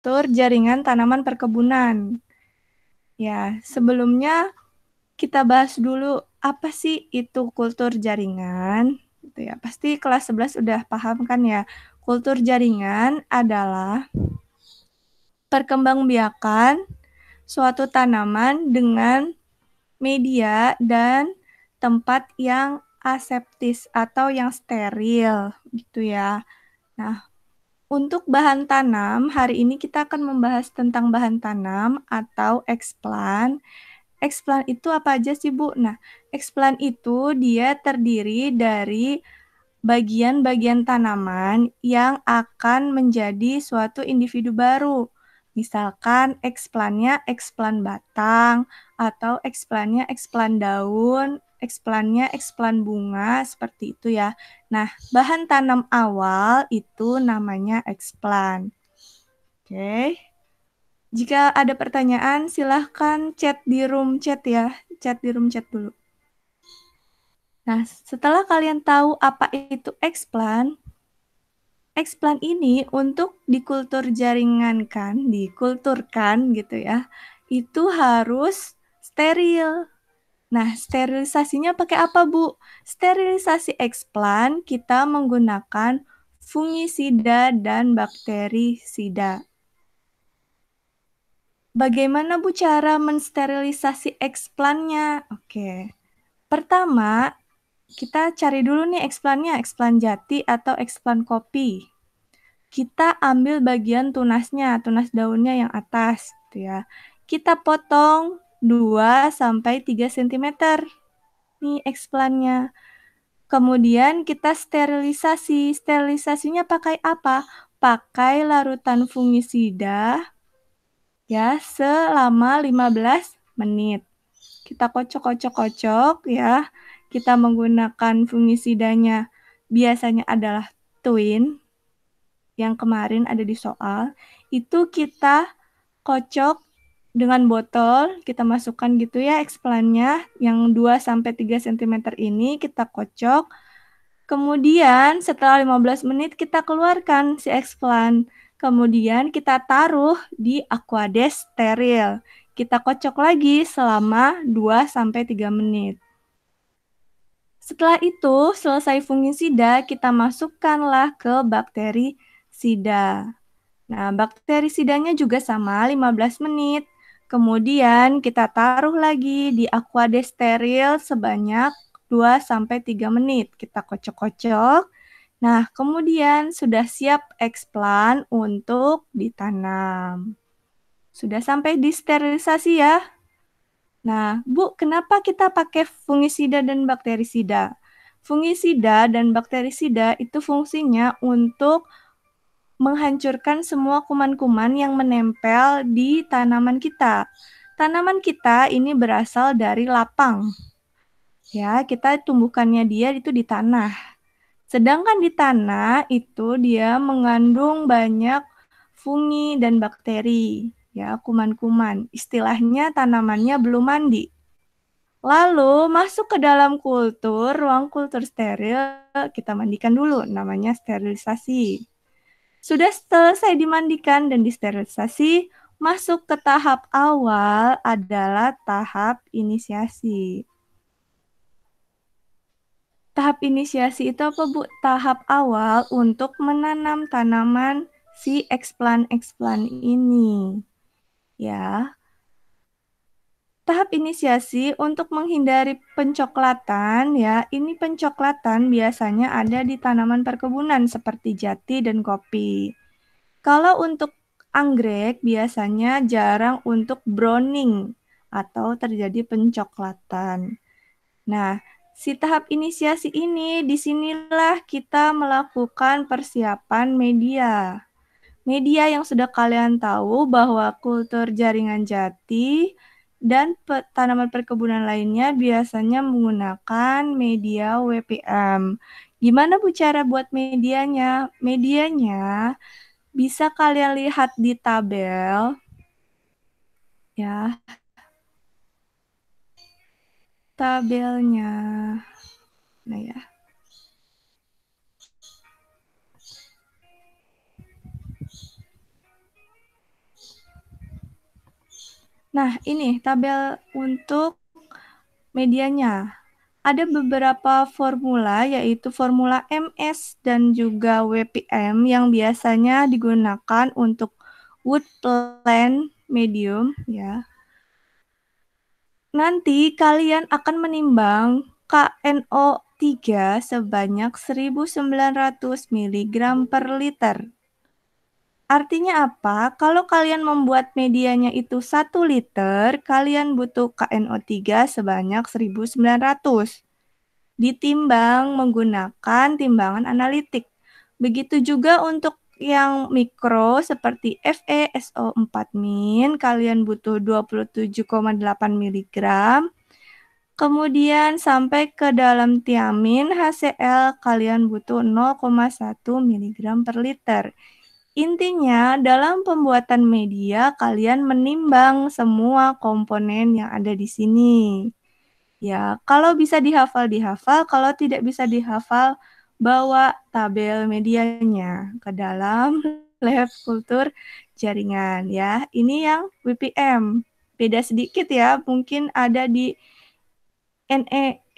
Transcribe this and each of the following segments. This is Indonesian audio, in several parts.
kultur jaringan tanaman perkebunan. Ya, sebelumnya kita bahas dulu apa sih itu kultur jaringan, gitu ya. Pasti kelas 11 udah paham kan ya. Kultur jaringan adalah perkembangbiakan suatu tanaman dengan media dan tempat yang aseptis atau yang steril, gitu ya. Nah, untuk bahan tanam, hari ini kita akan membahas tentang bahan tanam atau eksplan. Eksplan itu apa aja sih, Bu? Nah, eksplan itu dia terdiri dari bagian-bagian tanaman yang akan menjadi suatu individu baru. Misalkan eksplannya eksplan batang, atau eksplannya eksplan daun, eksplannya eksplan bunga, seperti itu ya. Nah, bahan tanam awal itu namanya eksplan. Oke. Jika ada pertanyaan, silahkan chat di room chat ya. Chat di room chat dulu. Nah, setelah kalian tahu apa itu eksplan ini untuk dikultur jaringankan, dikulturkan gitu ya, itu harus steril. Nah, sterilisasinya pakai apa, Bu? Sterilisasi eksplan kita menggunakan fungisida dan bakterisida. Bagaimana, Bu, cara mensterilisasi eksplannya? Oke. Pertama, kita cari dulu nih eksplannya, eksplan jati atau eksplan kopi. Kita ambil bagian tunasnya, tunas daunnya yang atas, gitu ya. Kita potong 2-3 cm nih eksplannya. Kemudian kita sterilisasi. Sterilisasinya pakai apa? Pakai larutan fungisida ya selama 15 menit. Kita kocok-kocok-kocok ya. Kita menggunakan fungisidanya biasanya adalah Twin yang kemarin ada di soal. Itu kita kocok dengan botol, kita masukkan gitu ya eksplannya yang 2-3 cm ini kita kocok. Kemudian setelah 15 menit kita keluarkan si eksplan. Kemudian kita taruh di aquades steril. Kita kocok lagi selama 2-3 menit. Setelah itu, selesai fungisida, kita masukkanlah ke bakterisida. Nah, bakterisidanya juga sama 15 menit. Kemudian kita taruh lagi di aquades steril sebanyak 2-3 menit. Kita kocok-kocok. Nah, kemudian sudah siap eksplan untuk ditanam. Sudah sampai disterilisasi ya. Nah, Bu, kenapa kita pakai fungisida dan bakterisida? Fungisida dan bakterisida itu fungsinya untuk menghancurkan semua kuman-kuman yang menempel di tanaman kita. Tanaman kita ini berasal dari lapang. Ya, kita tumbuhkannya dia itu di tanah. Sedangkan di tanah itu dia mengandung banyak fungi dan bakteri, ya, kuman-kuman. Istilahnya tanamannya belum mandi. Lalu masuk ke dalam kultur, ruang kultur steril, kita mandikan dulu, namanya sterilisasi. Sudah selesai dimandikan dan disterilisasi, masuk ke tahap awal adalah tahap inisiasi. Tahap inisiasi itu apa, Bu? Tahap awal untuk menanam tanaman si eksplan-eksplan ini. Ya. Tahap inisiasi untuk menghindari pencoklatan, ya, ini pencoklatan biasanya ada di tanaman perkebunan seperti jati dan kopi. Kalau untuk anggrek biasanya jarang untuk browning atau terjadi pencoklatan. Nah, si tahap inisiasi ini disinilah kita melakukan persiapan media. Media yang sudah kalian tahu bahwa kultur jaringan jati dan tanaman perkebunan lainnya biasanya menggunakan media WPM. Gimana, Bu, cara buat medianya? Medianya bisa kalian lihat di tabel. Ya, tabelnya. Nah ya. Nah, ini tabel untuk medianya. Ada beberapa formula, yaitu formula MS dan juga WPM yang biasanya digunakan untuk woodland medium, ya. Nanti kalian akan menimbang KNO3 sebanyak 1900 mg per liter. Artinya apa? Kalau kalian membuat medianya itu 1 liter, kalian butuh KNO3 sebanyak 1900. Ditimbang menggunakan timbangan analitik. Begitu juga untuk yang mikro seperti FeSO4-, kalian butuh 27,8 mg. Kemudian sampai ke dalam tiamin HCl, kalian butuh 0,1 mg per liter. Intinya, dalam pembuatan media, kalian menimbang semua komponen yang ada di sini. Ya, kalau bisa dihafal, dihafal. Kalau tidak bisa dihafal, bawa tabel medianya ke dalam lab kultur jaringan. Ya, ini yang WPM. Beda sedikit ya, mungkin ada di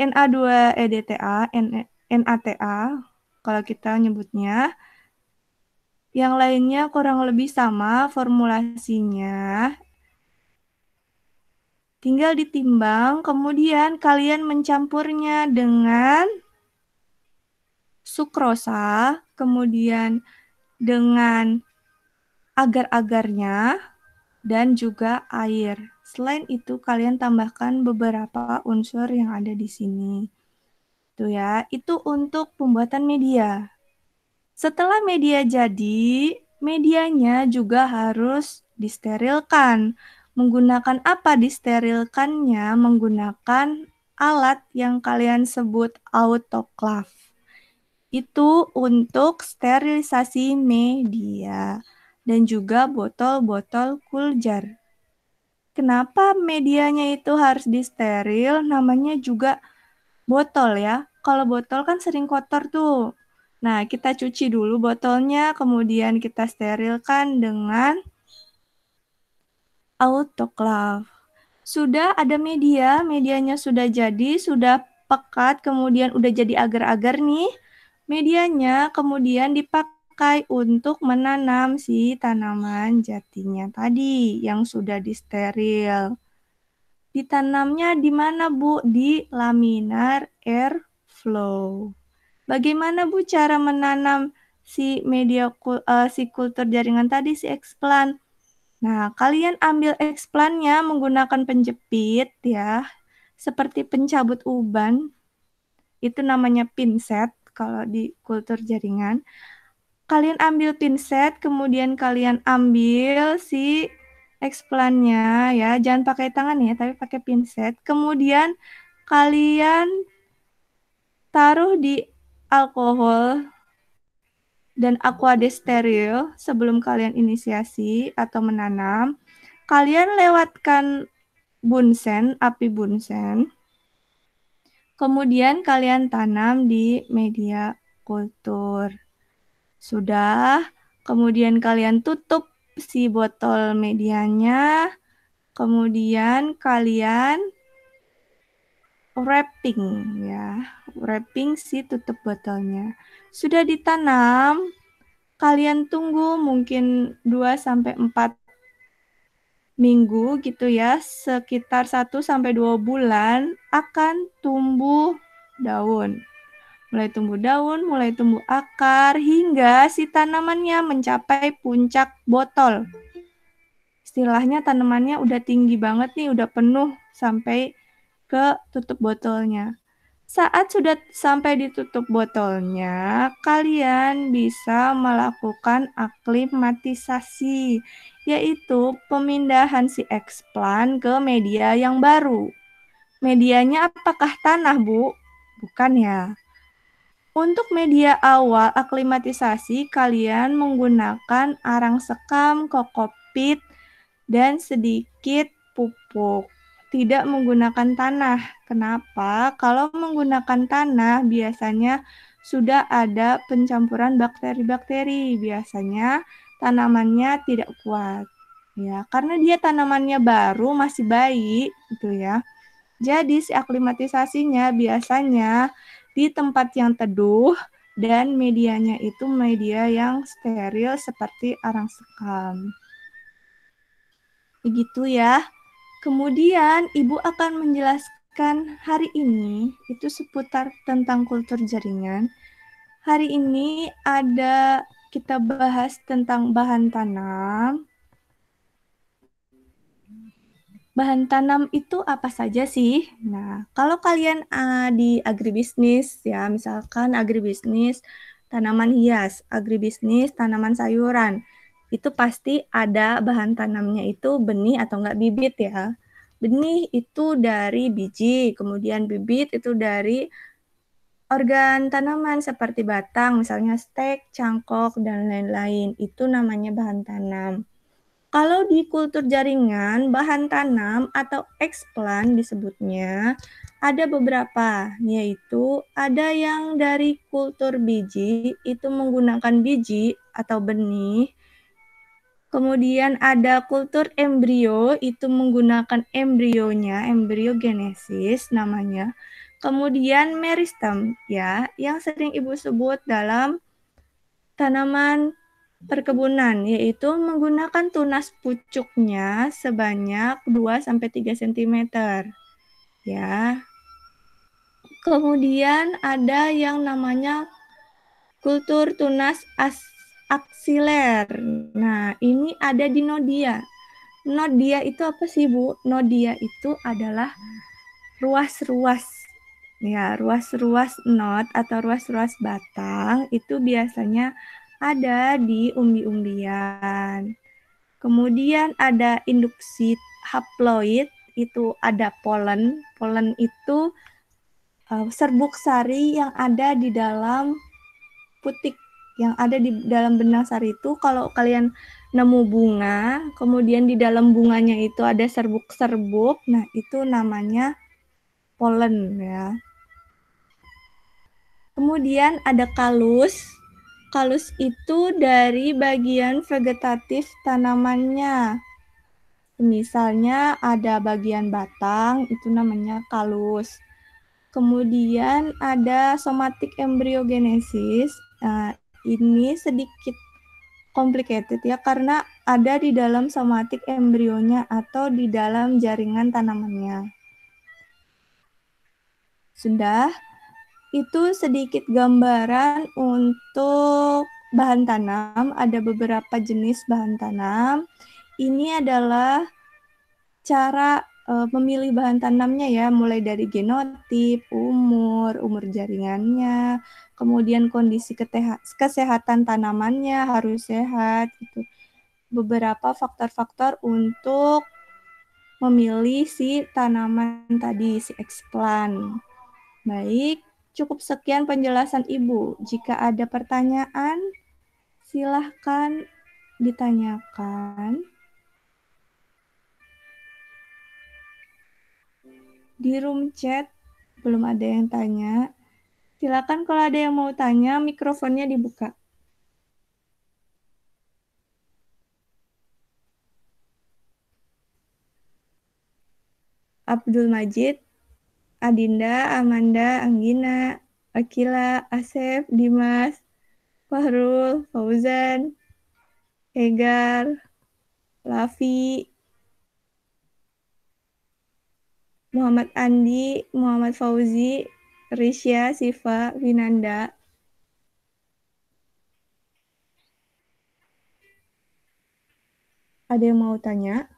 Na2EDTA, NATA, kalau kita nyebutnya. Yang lainnya kurang lebih sama formulasinya. Tinggal ditimbang, kemudian kalian mencampurnya dengan sukrosa, kemudian dengan agar-agarnya, dan juga air. Selain itu, kalian tambahkan beberapa unsur yang ada di sini. Tuh ya, itu untuk pembuatan media. Setelah media jadi, medianya juga harus disterilkan. Menggunakan apa disterilkannya? Menggunakan alat yang kalian sebut autoclave. Itu untuk sterilisasi media dan juga botol-botol cool jar. Kenapa medianya itu harus disteril? Namanya juga botol ya. Kalau botol kan sering kotor tuh. Nah, kita cuci dulu botolnya, kemudian kita sterilkan dengan autoclave. Sudah ada media, medianya sudah jadi, sudah pekat, kemudian udah jadi agar-agar nih. Medianya kemudian dipakai untuk menanam si tanaman jatinya tadi yang sudah disteril. Ditanamnya di mana, Bu? Di laminar airflow. Bagaimana, Bu, cara menanam si si kultur jaringan tadi, si explant? Nah, kalian ambil explant-nya menggunakan penjepit ya, seperti pencabut uban. Itu namanya pinset kalau di kultur jaringan. Kalian ambil pinset, kemudian kalian ambil si explant-nya ya, jangan pakai tangan ya, tapi pakai pinset. Kemudian kalian taruh di alkohol dan aquadesteril sebelum kalian inisiasi atau menanam. Kalian lewatkan bunsen, api bunsen. Kemudian kalian tanam di media kultur. Sudah, kemudian kalian tutup si botol medianya, kemudian kalian wrapping ya, wrapping si tutup botolnya. Sudah ditanam, kalian tunggu mungkin 2-4 minggu gitu ya, sekitar 1-2 bulan akan tumbuh daun. Mulai tumbuh daun, mulai tumbuh akar, hingga si tanamannya mencapai puncak botol. Istilahnya tanamannya udah tinggi banget nih, udah penuh sampai ke tutup botolnya. Saat sudah sampai di tutup botolnya, kalian bisa melakukan aklimatisasi, yaitu pemindahan si explant ke media yang baru. Medianya apakah tanah, Bu? Bukan ya. Untuk media awal aklimatisasi, kalian menggunakan arang sekam, kokopit, dan sedikit pupuk. Tidak menggunakan tanah. Kenapa? Kalau menggunakan tanah, biasanya sudah ada pencampuran bakteri-bakteri. Biasanya tanamannya tidak kuat. Ya, karena dia tanamannya baru, masih bayi, gitu ya. Jadi si aklimatisasinya biasanya di tempat yang teduh dan medianya itu media yang steril seperti arang sekam. Begitu ya. Kemudian Ibu akan menjelaskan hari ini itu seputar tentang kultur jaringan. Hari ini kita bahas tentang bahan tanam. Bahan tanam itu apa saja sih? Nah, kalau kalian di agribisnis ya, misalkan agribisnis tanaman hias, agribisnis tanaman sayuran, itu pasti ada bahan tanamnya itu benih atau enggak bibit ya. Benih itu dari biji, kemudian bibit itu dari organ tanaman seperti batang, misalnya stek, cangkok, dan lain-lain. Itu namanya bahan tanam. Kalau di kultur jaringan, bahan tanam atau eksplan disebutnya ada beberapa, yaitu ada yang dari kultur biji, itu menggunakan biji atau benih. Kemudian ada kultur embrio, itu menggunakan embrionya, embriogenesis namanya. Kemudian meristem, ya, yang sering Ibu sebut dalam tanaman perkebunan, yaitu menggunakan tunas pucuknya sebanyak 2-3 cm. Ya. Kemudian ada yang namanya kultur tunas aksiler. Nah, ini ada di nodia. Nodia itu apa sih, Bu? Nodia itu adalah ruas-ruas. Ya, ruas-ruas not atau ruas-ruas batang itu biasanya ada di umbi-umbian. Kemudian ada induksi haploid, itu ada polen. Polen itu serbuk sari yang ada di dalam putik, yang ada di dalam benang sari itu. Kalau kalian nemu bunga, kemudian di dalam bunganya itu ada serbuk-serbuk, nah itu namanya polen ya. Kemudian ada kalus. Kalus itu dari bagian vegetatif tanamannya. Misalnya ada bagian batang, itu namanya kalus. Kemudian ada somatic embryogenesis. Nah, ini sedikit complicated ya, karena ada di dalam somatic embrionya atau di dalam jaringan tanamannya. Sudah, itu sedikit gambaran untuk bahan tanam. Ada beberapa jenis bahan tanam. Ini adalah cara memilih bahan tanamnya ya, mulai dari genotip, umur jaringannya, kemudian kondisi kesehatan tanamannya harus sehat gitu. Beberapa faktor-faktor untuk memilih si tanaman tadi, si eksplan. Baik, cukup sekian penjelasan Ibu. Jika ada pertanyaan, silahkan ditanyakan. Di room chat belum ada yang tanya. Silakan kalau ada yang mau tanya, mikrofonnya dibuka. Abdul Majid, Adinda, Amanda, Anggina, Akila, Asep, Dimas, Fahrul, Fauzan, Egar, Lafi, Muhammad Andi, Muhammad Fauzi, Risya, Siva, Vinanda. Ada yang mau tanya?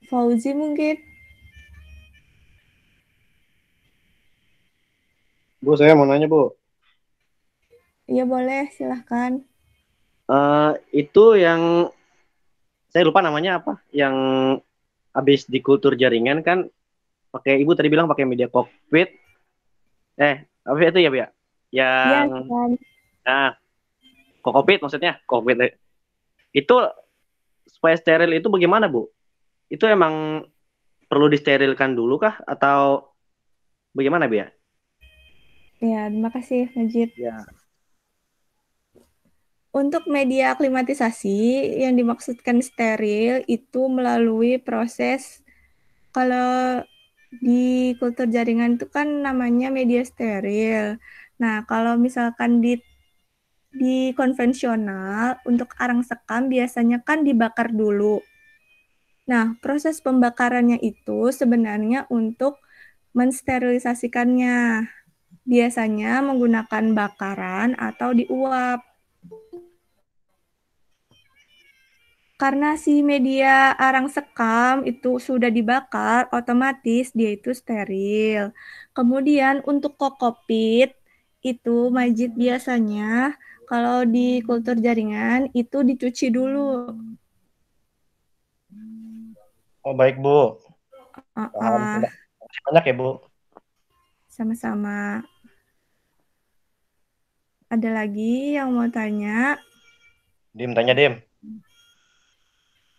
Fauzi mungkin? Bu, saya mau nanya, Bu. Iya boleh, silahkan. Itu yang saya lupa namanya apa? Yang habis di kultur jaringan kan pakai Ibu tadi bilang pakai media cockpit. Apa itu ya, Bu ya? Iya, Yang silahkan. nah, cockpit maksudnya, cockpit. Itu supaya steril itu bagaimana, Bu? Itu emang perlu disterilkan dulu kah atau bagaimana, Bu ya? Ya, terima kasih, Majid. Ya. Untuk media klimatisasi yang dimaksudkan steril itu melalui proses, kalau di kultur jaringan itu kan namanya media steril. Nah, kalau misalkan di konvensional untuk arang sekam biasanya kan dibakar dulu. Nah, proses pembakarannya itu sebenarnya untuk mensterilisasikannya. Biasanya menggunakan bakaran atau diuap. Karena si media arang sekam itu sudah dibakar, otomatis dia itu steril. Kemudian untuk kokopit, itu Majid biasanya kalau di kultur jaringan itu dicuci dulu. Oh baik Bu, paham. Uh-uh, Terima kasih banyak ya Bu. sama-sama. Ada lagi yang mau tanya? Dim tanya Dim.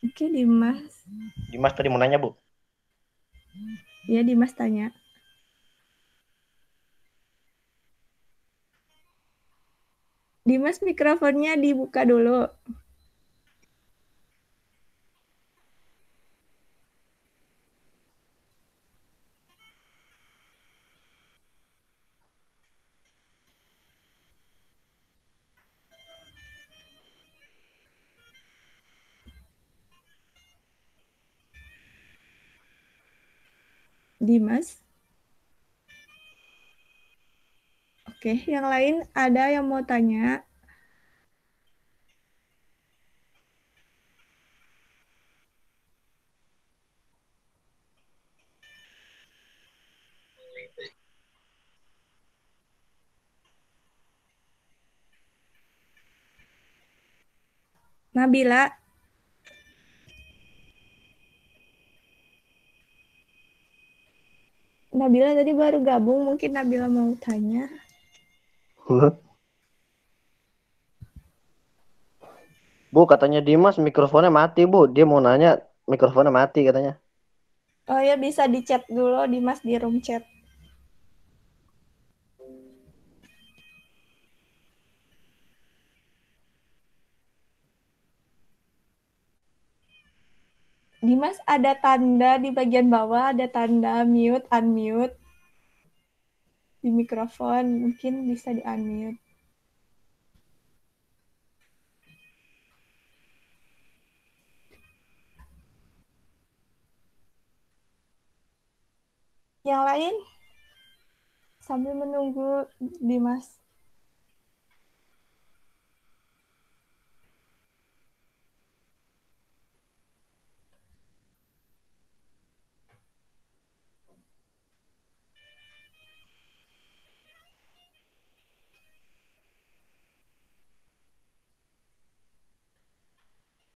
Oke, Dimas. Dimas tadi mau nanya Bu. Ya, Dimas tanya. Dimas mikrofonnya dibuka dulu. Dimas. Oke, yang lain ada yang mau tanya? Nabila. Nabila tadi baru gabung, mungkin Nabila mau tanya. Bu katanya Dimas mikrofonnya mati Bu. Dia mau nanya mikrofonnya mati katanya. Oh ya, bisa di chat dulu Dimas di room chat. Dimas ada tanda di bagian bawah, ada tanda mute, unmute di mikrofon, mungkin bisa di unmute. Yang lain sambil menunggu Dimas.